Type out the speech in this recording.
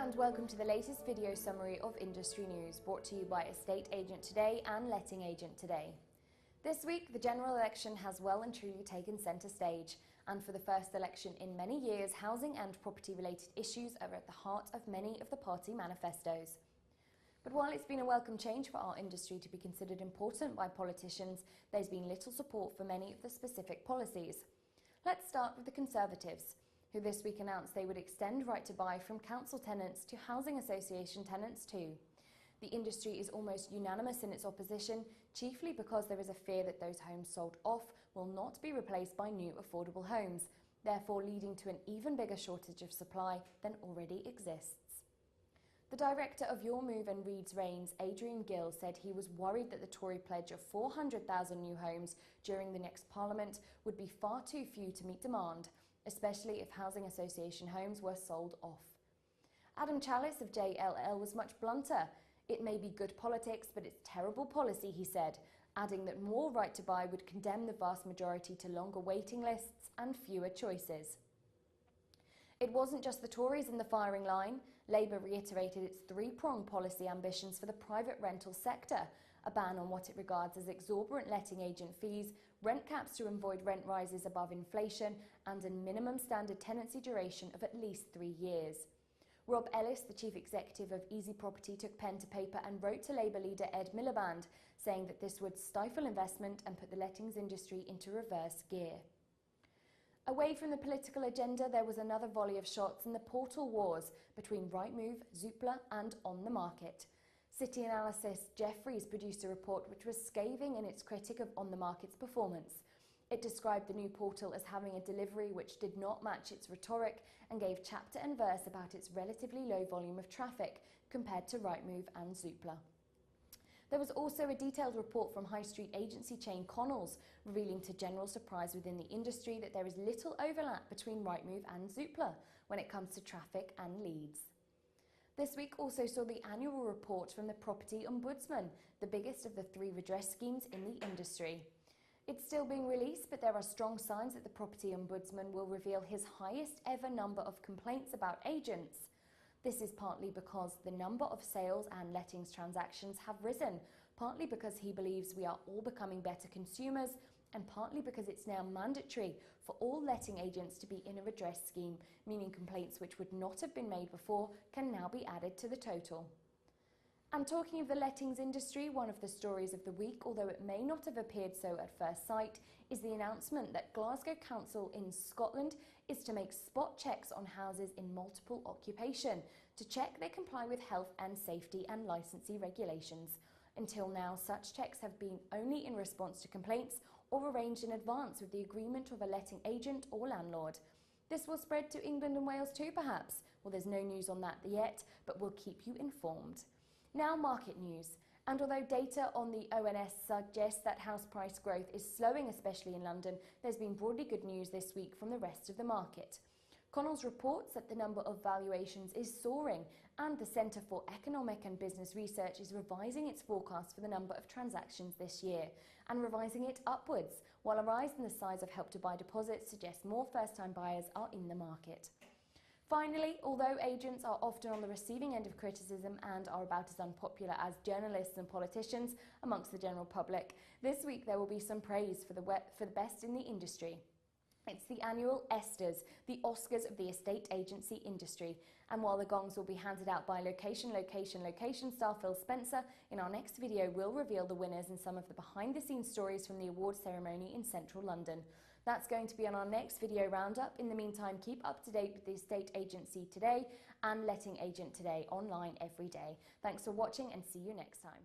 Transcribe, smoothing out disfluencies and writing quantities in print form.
and welcome to the latest video summary of industry news, brought to you by Estate Agent Today and Letting Agent Today. This week, the general election has well and truly taken centre stage, and for the first election in many years, housing and property-related issues are at the heart of many of the party manifestos. But while it's been a welcome change for our industry to be considered important by politicians, there's been little support for many of the specific policies. Let's start with the Conservatives, who this week announced they would extend right to buy from council tenants to housing association tenants too. The industry is almost unanimous in its opposition, chiefly because there is a fear that those homes sold off will not be replaced by new affordable homes, therefore leading to an even bigger shortage of supply than already exists. The director of Your Move and Reeds Reigns, Adrian Gill, said he was worried that the Tory pledge of 400,000 new homes during the next Parliament would be far too few to meet demand, especially if housing association homes were sold off. Adam Challis of JLL was much blunter. It may be good politics, but it's terrible policy, he said, adding that more right to buy would condemn the vast majority to longer waiting lists and fewer choices. It wasn't just the Tories in the firing line. Labour reiterated its three-pronged policy ambitions for the private rental sector: a ban on what it regards as exorbitant letting agent fees, rent caps to avoid rent rises above inflation, and a minimum standard tenancy duration of at least 3 years. Rob Ellis, the chief executive of Easy Property, took pen to paper and wrote to Labour leader Ed Miliband, saying that this would stifle investment and put the lettings industry into reverse gear. Away from the political agenda, there was another volley of shots in the portal wars between Rightmove, Zoopla and On the Market. City analyst Jefferies produced a report which was scathing in its critique of On the Market's performance. It described the new portal as having a delivery which did not match its rhetoric and gave chapter and verse about its relatively low volume of traffic compared to Rightmove and Zoopla. There was also a detailed report from high street agency chain Connells, revealing to general surprise within the industry that there is little overlap between Rightmove and Zoopla when it comes to traffic and leads. This week also saw the annual report from the Property Ombudsman, the biggest of the 3 redress schemes in the industry. It's still being released, but there are strong signs that the Property Ombudsman will reveal his highest ever number of complaints about agents. This is partly because the number of sales and lettings transactions have risen, partly because he believes we are all becoming better consumers, and partly because it's now mandatory for all letting agents to be in a redress scheme, meaning complaints which would not have been made before can now be added to the total. And talking of the lettings industry, one of the stories of the week, although it may not have appeared so at first sight, is the announcement that Glasgow Council in Scotland is to make spot checks on houses in multiple occupation to check they comply with health and safety and licensee regulations. Until now, such checks have been only in response to complaints or arranged in advance with the agreement of a letting agent or landlord. This will spread to England and Wales too, perhaps. Well, there's no news on that yet, but we'll keep you informed. Now, market news. And although data on the ONS suggests that house price growth is slowing, especially in London, there's been broadly good news this week from the rest of the market. Connells reports that the number of valuations is soaring, and the Centre for Economic and Business Research is revising its forecast for the number of transactions this year, and revising it upwards, while a rise in the size of Help to Buy deposits suggests more first-time buyers are in the market. Finally, although agents are often on the receiving end of criticism and are about as unpopular as journalists and politicians amongst the general public, this week there will be some praise for the best in the industry. It's the annual ESTAs, the Oscars of the estate agency industry. And while the gongs will be handed out by location star Phil Spencer, in our next video we'll reveal the winners and some of the behind-the-scenes stories from the awards ceremony in central London. That's going to be on our next video roundup. In the meantime, keep up to date with the Estate Agency Today and Letting Agent Today online every day. Thanks for watching and see you next time.